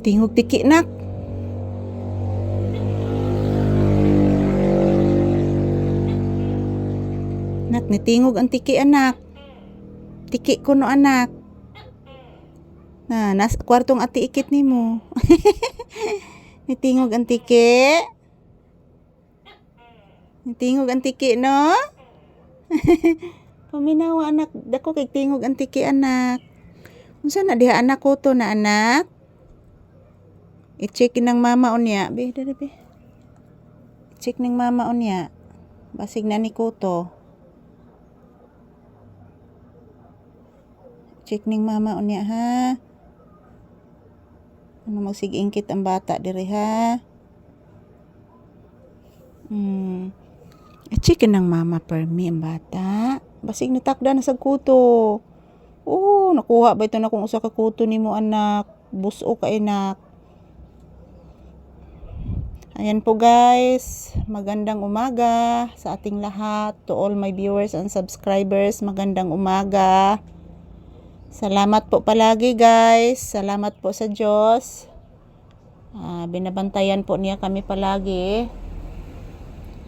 Tingog tiki nak. Nak, nitingog ang tiki anak. Tiki ko no anak. Na, nas kwartong ati ikit nimo. Nitingog ang tiki. Nitingog ang tiki no. Paminawa anak, dako kay tingog ang tiki anak. Unsa na diha anak ko to na anak? I-check ng mama unya. Be, dali be. I-check ng mama unya. Basig na ni Kuto. Check ning mama unya ha. Ano magsig-ingkit ang bata diri ha. I-check ng mama permi ang bata. Basig nitakda na sa Kuto. Oh, nakuha ba ito na kung usa ka kuto nimo anak? Buso ka anak. Ayan po guys, magandang umaga sa ating lahat. To all my viewers and subscribers, magandang umaga. Salamat po palagi guys. Salamat po sa Diyos. Binabantayan po niya kami palagi.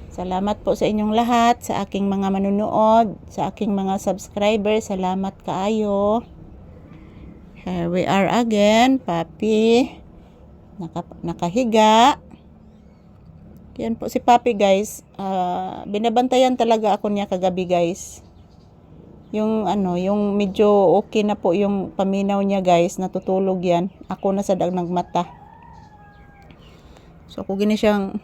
Salamat po sa inyong lahat, sa aking mga manunood, sa aking mga subscribers. Salamat kaayo. Here we are again, Papi. Nakahiga. Yan po si Papi guys. Binabantayan talaga ako niya kagabi guys. Yung medyo okay na po yung paminaw niya guys, natutulog yan. Ako na sa dagnang mata. So ako gini siyang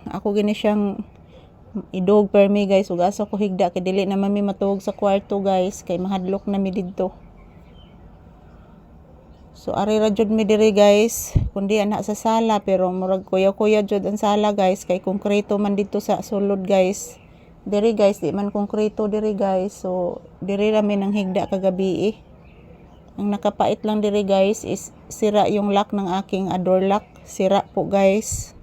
idog permi guys, ug asa ko higda kay dili na mami matuog sa kwarto guys kay mahadlok na mi didto. So ari ra jud mi diri guys, kundi ana sa sala pero murag kuya jud ang sala guys kay konkreto man dito sa sulod guys. Diri guys, di man konkreto diri guys. So diri ra mi nang higda kagabi. Ang nakapait lang diri guys is sira yung lock ng aking door lock. Sira po guys.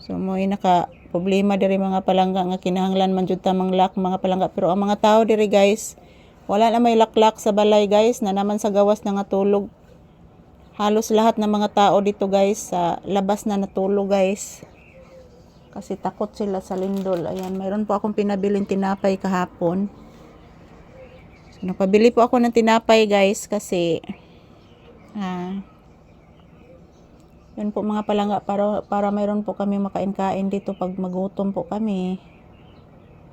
So mo'y naka problema diri mga palangga nga kinahanglan man jud tamang lock mga palangga, pero ang mga tao diri guys wala na may lock sa balay guys, na naman sa gawas na nga tulog. Halos lahat ng mga tao dito guys sa labas na natulog guys. Kasi takot sila sa lindol. Ayan, mayroon po akong pinabiling tinapay kahapon. So, napabili po ako ng tinapay guys kasi yun po mga palangga para mayroon po kami makain-kain dito pag magutom po kami.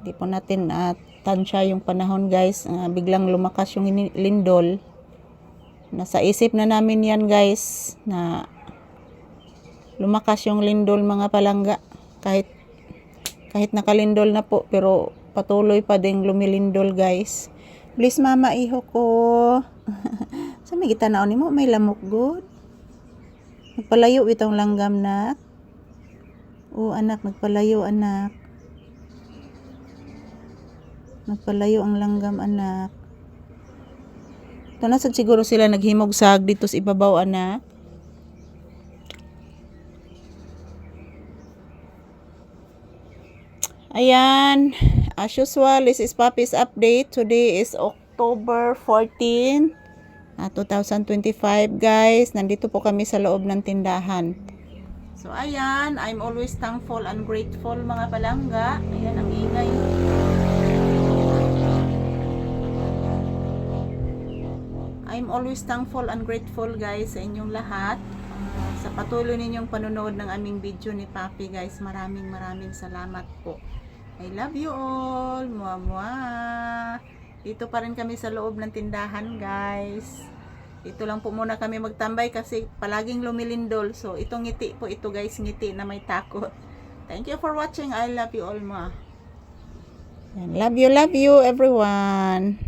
Hindi po natin tansya yung panahon guys. Biglang lumakas yung lindol. Nasa isip na namin yan guys na lumakas yung lindol mga palangga. Kahit nakalindol na po pero patuloy pa ding lumilindol guys. Please mama iho ko. Sa may gitanaon nimo may lamok good. Nagpalayo itong langgam na. Oh anak, nagpalayo anak. Nagpalayo ang langgam anak. Ito na siguro sila naghimog sag dito sa ibabaw anak. Ayan, as usual, this is Papi's update. Today is October 14, 2025 guys. Nandito po kami sa loob ng tindahan. So ayan, I'm always thankful and grateful mga palangga. Ayan ang ingay. I'm always thankful and grateful guys sa inyong lahat. Sa patuloy ninyong panonood ng aming video ni Papi guys. Maraming salamat po. I love you all. Mua mua. Dito pa rin kami sa loob ng tindahan guys. Dito lang po muna kami magtambay kasi palaging lumilindol. So itong ngiti po ito guys, ngiti na may takot. Thank you for watching. I love you all. Mua. Love you everyone.